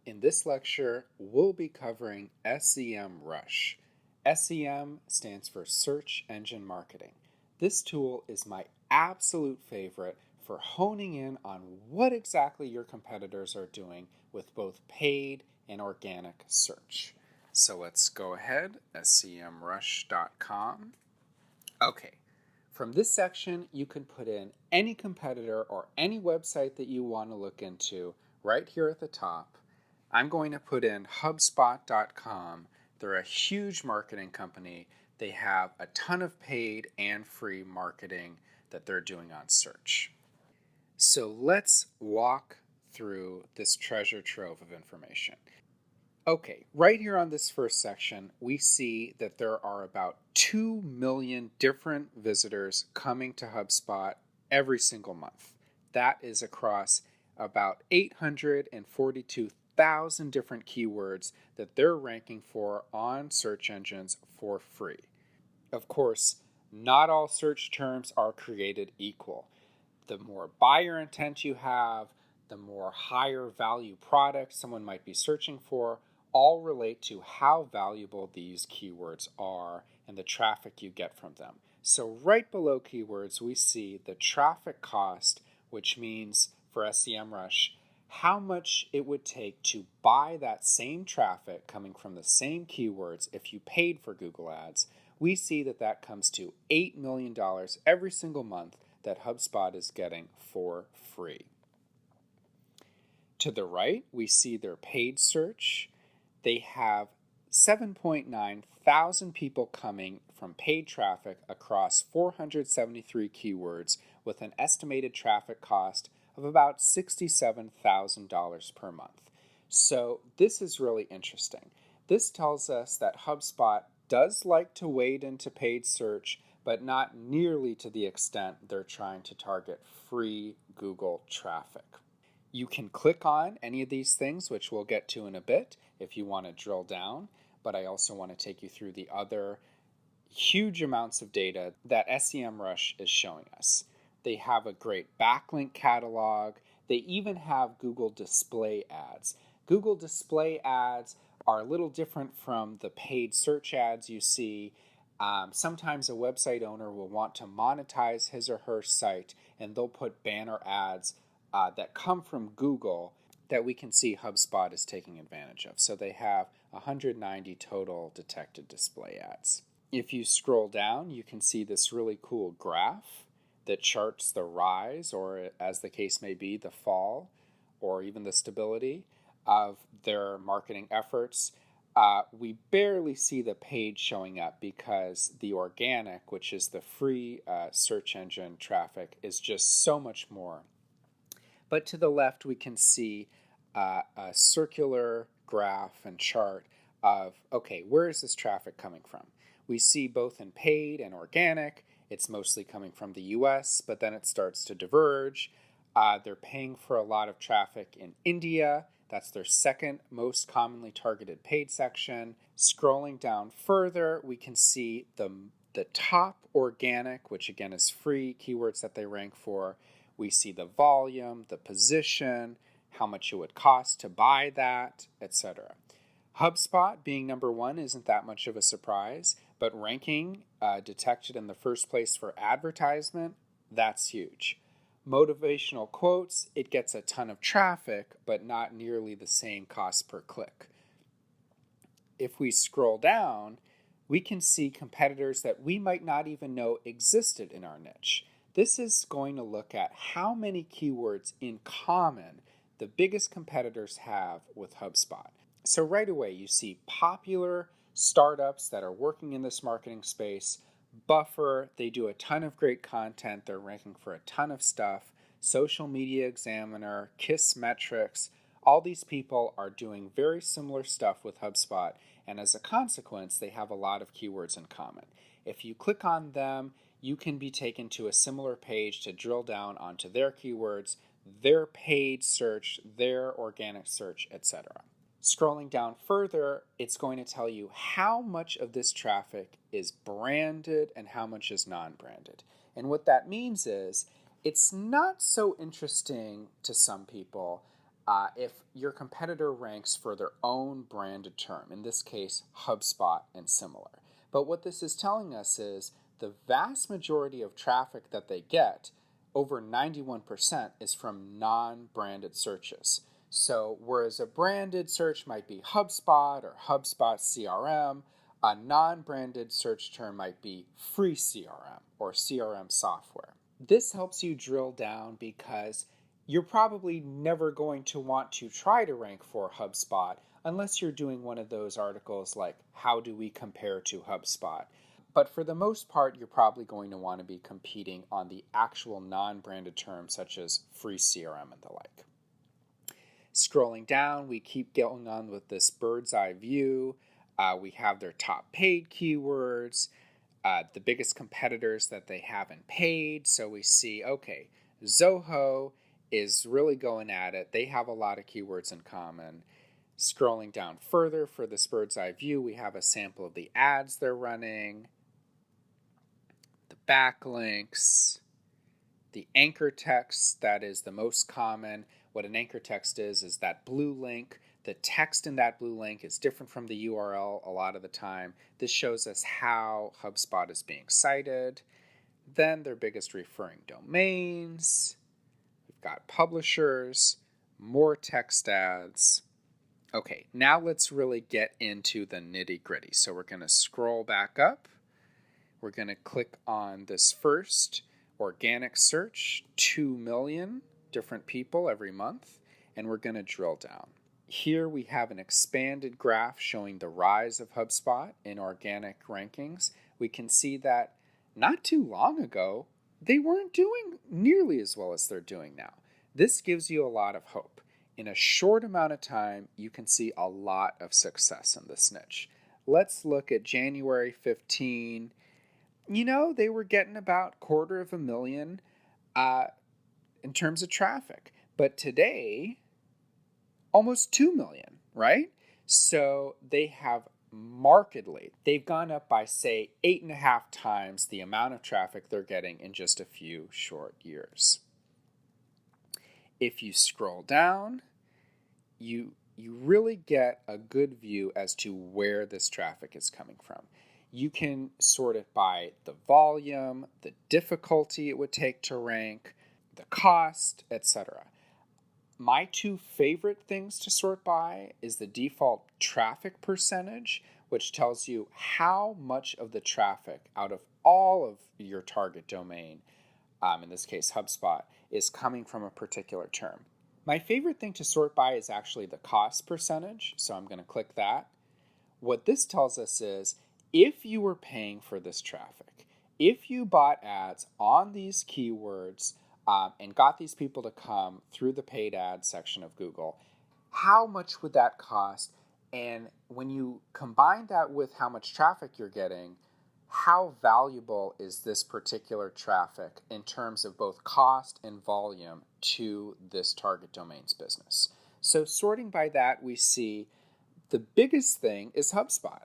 In this lecture, we'll be covering Semrush. SEM stands for Search Engine Marketing. This tool is my absolute favorite for honing in on what exactly your competitors are doing with both paid and organic search. So let's go ahead, semrush.com. Okay, from this section, you can put in any competitor or any website that you want to look into right here at the top. I'm going to put in HubSpot.com. They're a huge marketing company. They have a ton of paid and free marketing that they're doing on search. So let's walk through this treasure trove of information. Okay, right here on this first section, we see that there are about 2 million different visitors coming to HubSpot every single month. That is across about 842,000 different keywords that they're ranking for on search engines for free. Of course, not all search terms are created equal. The more buyer intent you have, the more higher value products someone might be searching for, all relate to how valuable these keywords are and the traffic you get from them. So right below keywords, we see the traffic cost, which means for SEMrush, how much it would take to buy that same traffic coming from the same keywords if you paid for Google Ads. We see that that comes to $8 million every single month that HubSpot is getting for free. To the right, we see their paid search. They have 7.9 thousand people coming from paid traffic across 473 keywords with an estimated traffic cost of about $67,000 per month. So this is really interesting. This tells us that HubSpot does like to wade into paid search, but not nearly to the extent they're trying to target free Google traffic. You can click on any of these things, which we'll get to in a bit if you want to drill down, but I also want to take you through the other huge amounts of data that SEMrush is showing us. They have a great backlink catalog. They even have Google display ads. Google display ads are a little different from the paid search ads you see. Sometimes a website owner will want to monetize his or her site, and they'll put banner ads that come from Google that we can see HubSpot is taking advantage of. So they have 190 total detected display ads. If you scroll down, you can see this really cool graph that charts the rise, or as the case may be, the fall, or even the stability of their marketing efforts. We barely see the paid showing up because the organic, which is the free search engine traffic, is just so much more. But to the left, we can see a circular graph and chart of, okay, where is this traffic coming from? We see both in paid and organic. It's mostly coming from the US, but then it starts to diverge. They're paying for a lot of traffic in India. That's their second most commonly targeted paid section. Scrolling down further, we can see the top organic, which again is free keywords that they rank for. We see the volume, the position, how much it would cost to buy that, etc. HubSpot being number one isn't that much of a surprise, but ranking detected in the first place for advertisement, that's huge. Motivational quotes, it gets a ton of traffic, but not nearly the same cost per click. If we scroll down, we can see competitors that we might not even know existed in our niche. This is going to look at how many keywords in common the biggest competitors have with HubSpot. So right away, you see popular startups that are working in this marketing space. Buffer, they do a ton of great content. They're ranking for a ton of stuff. Social Media Examiner, Kissmetrics, all these people are doing very similar stuff with HubSpot, and as a consequence, they have a lot of keywords in common. If you click on them, you can be taken to a similar page to drill down onto their keywords, their paid search, their organic search, etc. Scrolling down further, it's going to tell you how much of this traffic is branded and how much is non-branded. And what that means is it's not so interesting to some people if your competitor ranks for their own branded term, in this case, HubSpot and similar. But what this is telling us is the vast majority of traffic that they get, over 91%, is from non-branded searches. So whereas a branded search might be HubSpot or HubSpot CRM, a non-branded search term might be free CRM or CRM software. This helps you drill down because you're probably never going to want to try to rank for HubSpot unless you're doing one of those articles like, how do we compare to HubSpot? But for the most part, you're probably going to want to be competing on the actual non-branded terms such as free CRM and the like. Scrolling down, we keep going on with this bird's eye view. We have their top paid keywords, the biggest competitors that they have in paid. So we see, okay, Zoho is really going at it. They have a lot of keywords in common. Scrolling down further for this bird's eye view, we have a sample of the ads they're running, the backlinks, the anchor text that is the most common. What an anchor text is that blue link. The text in that blue link is different from the URL a lot of the time. This shows us how HubSpot is being cited. Then their biggest referring domains. We've got publishers, more text ads. Okay, now let's really get into the nitty-gritty. So we're going to scroll back up. We're going to click on this first organic search, 2 million different people every month, and we're going to drill down. Here we have an expanded graph showing the rise of HubSpot in organic rankings. We can see that not too long ago, they weren't doing nearly as well as they're doing now. This gives you a lot of hope. In a short amount of time, you can see a lot of success in this niche. Let's look at January 15. They were getting about 250,000 in terms of traffic. But today, almost 2 million, right? So they have they've gone up by, say, 8.5 times the amount of traffic they're getting in just a few short years. If you scroll down, you really get a good view as to where this traffic is coming from. You can sort it by the volume, the difficulty it would take to rank, the cost, etc. My two favorite things to sort by is the default traffic percentage, which tells you how much of the traffic out of all of your target domain, in this case HubSpot, is coming from a particular term. My favorite thing to sort by is actually the cost percentage, so I'm going to click that. What this tells us is if you were paying for this traffic, if you bought ads on these keywords, and got these people to come through the paid ad section of Google, how much would that cost? And when you combine that with how much traffic you're getting, how valuable is this particular traffic in terms of both cost and volume to this target domain's business? So sorting by that, we see the biggest thing is HubSpot,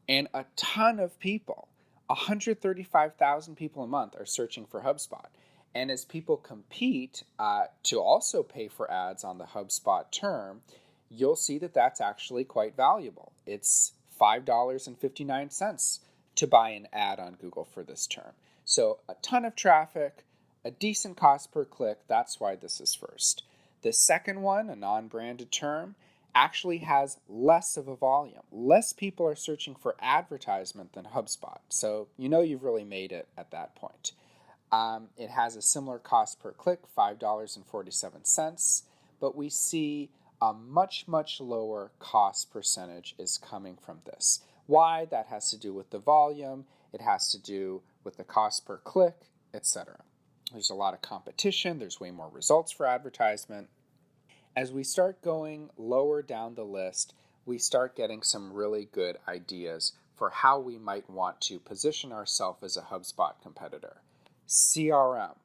and a ton of people, 135,000 people a month are searching for HubSpot. And as people compete to also pay for ads on the HubSpot term, you'll see that that's actually quite valuable. It's $5.59 to buy an ad on Google for this term. So a ton of traffic, a decent cost per click, that's why this is first. The second one, a non-branded term, actually has less of a volume. Less people are searching for advertisement than HubSpot. So you've really made it at that point. It has a similar cost per click, $5.47, but we see a much, much lower cost percentage is coming from this. Why? That has to do with the volume, it has to do with the cost per click, etc. There's a lot of competition, there's way more results for advertisement. As we start going lower down the list, we start getting some really good ideas for how we might want to position ourselves as a HubSpot competitor. CRM.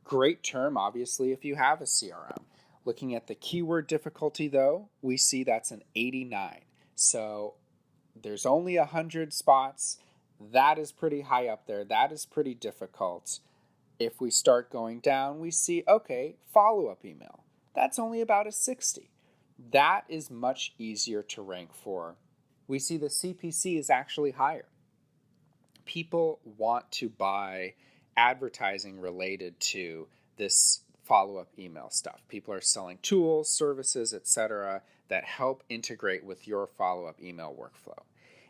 Great term, obviously, if you have a CRM. Looking at the keyword difficulty, though, we see that's an 89. So there's only 100 spots. That is pretty high up there. That is pretty difficult. If we start going down, we see, okay, follow-up email. That's only about a 60. that is much easier to rank for. We see the CPC is actually higher. People want to buy advertising related to this follow-up email stuff. People are selling tools, services, etc. that help integrate with your follow-up email workflow.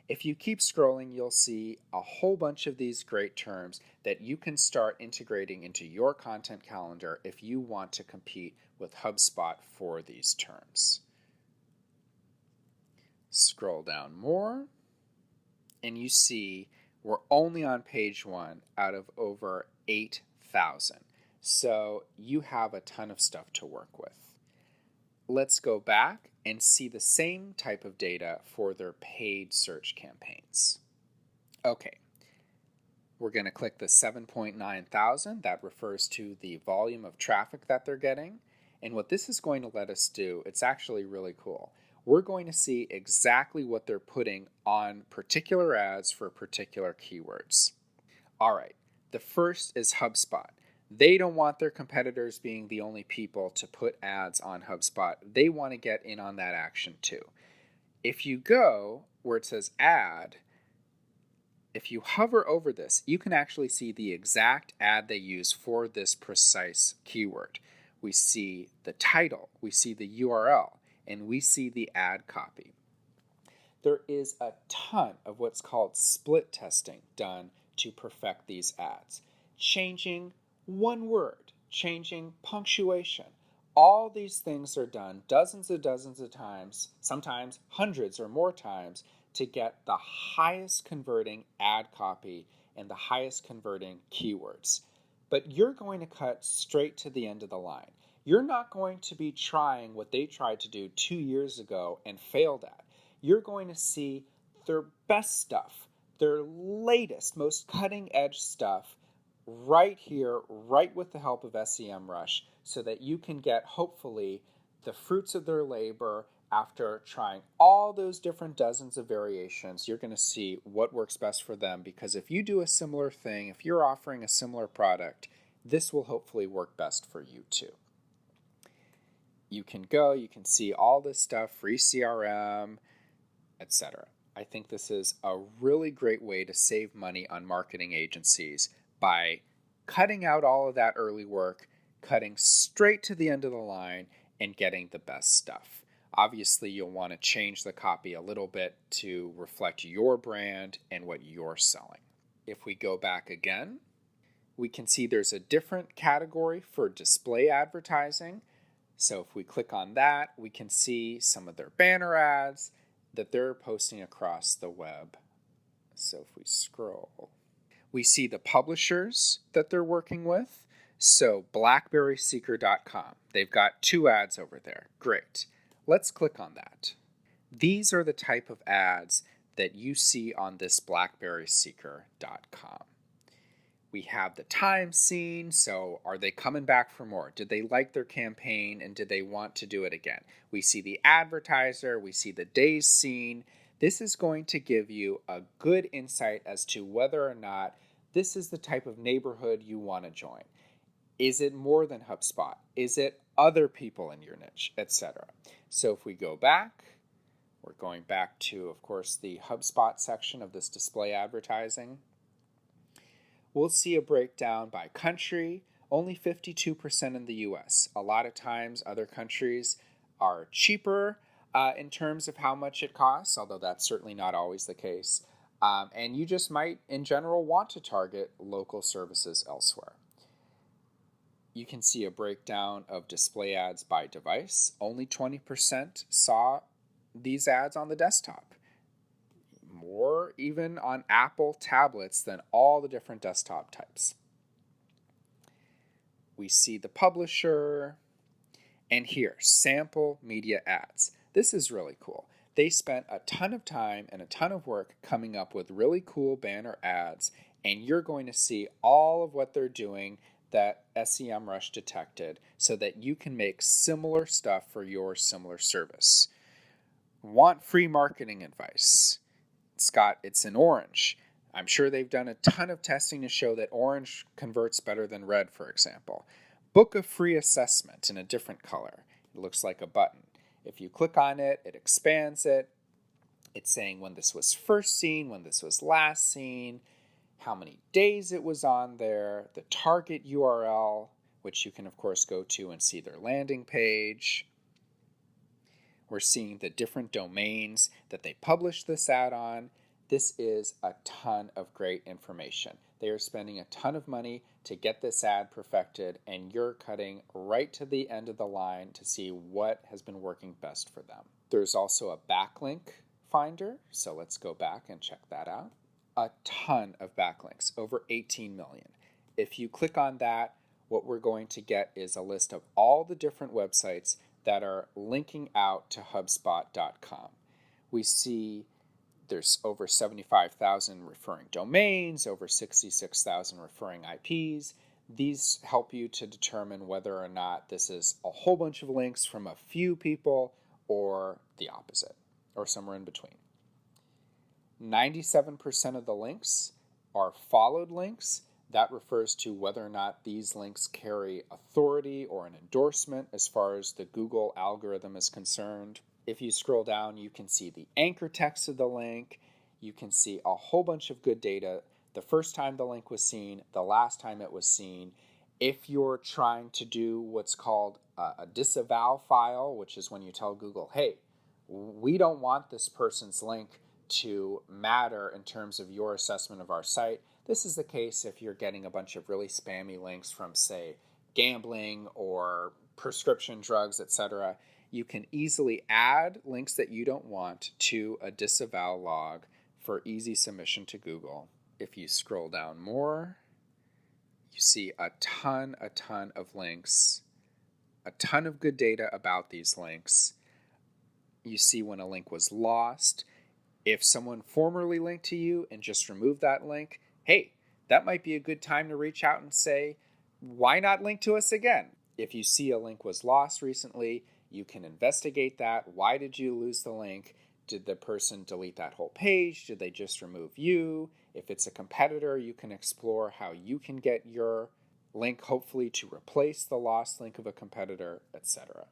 If you keep scrolling, you'll see a whole bunch of these great terms that you can start integrating into your content calendar if you want to compete with HubSpot for these terms. Scroll down more, and you see we're only on page 1 out of over 8,000. So you have a ton of stuff to work with. Let's go back and see the same type of data for their paid search campaigns. Okay, we're going to click the 7.9 thousand. That refers to the volume of traffic that they're getting. And what this is going to let us do, it's actually really cool. We're going to see exactly what they're putting on particular ads for particular keywords. All right, the first is HubSpot. They don't want their competitors being the only people to put ads on HubSpot. They want to get in on that action too. If you go where it says ad, if you hover over this, you can actually see the exact ad they use for this precise keyword. We see the title, we see the URL, and we see the ad copy. There is a ton of what's called split testing done to perfect these ads. Changing one word, changing punctuation. All these things are done dozens of times, sometimes hundreds or more times, to get the highest converting ad copy and the highest converting keywords. But you're going to cut straight to the end of the line. You're not going to be trying what they tried to do 2 years ago and failed at. You're going to see their best stuff, their latest, most cutting edge stuff right here, right with the help of Semrush, so that you can get, hopefully, the fruits of their labor. After trying all those different dozens of variations, you're going to see what works best for them, because if you do a similar thing, if you're offering a similar product, this will hopefully work best for you too. You can see all this stuff, free CRM, etc. I think this is a really great way to save money on marketing agencies by cutting out all of that early work, cutting straight to the end of the line, and getting the best stuff. Obviously, you'll want to change the copy a little bit to reflect your brand and what you're selling. If we go back again, we can see there's a different category for display advertising. So if we click on that, we can see some of their banner ads that they're posting across the web. So if we scroll, we see the publishers that they're working with. So blackberryseeker.com. They've got 2 ads over there. Great. Let's click on that. These are the type of ads that you see on this blackberryseeker.com. We have the time seen, so are they coming back for more? Did they like their campaign and did they want to do it again? We see the advertiser, we see the days seen. This is going to give you a good insight as to whether or not this is the type of neighborhood you want to join. Is it more than HubSpot? Is it other people in your niche, etc.? So if we go back, we're going back to, of course, the HubSpot section of this display advertising. We'll see a breakdown by country, only 52% in the US. A lot of times other countries are cheaper in terms of how much it costs, although that's certainly not always the case. And you just might, in general, want to target local services elsewhere. You can see a breakdown of display ads by device. Only 20% saw these ads on the desktop. More even on Apple tablets than all the different desktop types. We see the publisher, and here, sample media ads. This is really cool. They spent a ton of time and a ton of work coming up with really cool banner ads, and you're going to see all of what they're doing that Semrush detected so that you can make similar stuff for your similar service. Want free marketing advice? It's in orange. I'm sure they've done a ton of testing to show that orange converts better than red, for example. Book a free assessment in a different color. It looks like a button. If you click on it, it expands it. It's saying when this was first seen, when this was last seen, how many days it was on there, the target URL, which you can of course go to and see their landing page. We're seeing the different domains that they published this ad on. This is a ton of great information. They are spending a ton of money to get this ad perfected, and you're cutting right to the end of the line to see what has been working best for them. There's also a backlink finder, so let's go back and check that out. A ton of backlinks, over 18 million. If you click on that, what we're going to get is a list of all the different websites that are linking out to HubSpot.com. We see there's over 75,000 referring domains, over 66,000 referring IPs. These help you to determine whether or not this is a whole bunch of links from a few people or the opposite, or somewhere in between. 97% of the links are followed links. That refers to whether or not these links carry authority or an endorsement as far as the Google algorithm is concerned. If you scroll down, you can see the anchor text of the link. You can see a whole bunch of good data. The first time the link was seen, the last time it was seen. If you're trying to do what's called a disavow file, which is when you tell Google, hey, we don't want this person's link to matter in terms of your assessment of our site. This is the case if you're getting a bunch of really spammy links from, say, gambling or prescription drugs, etc. You can easily add links that you don't want to a disavow log for easy submission to Google. If you scroll down more, you see a ton of links, a ton of good data about these links. You see when a link was lost. If someone formerly linked to you and just removed that link, hey, that might be a good time to reach out and say, why not link to us again? If you see a link was lost recently, you can investigate that. Why did you lose the link? Did the person delete that whole page? Did they just remove you? If it's a competitor, you can explore how you can get your link hopefully to replace the lost link of a competitor, etc.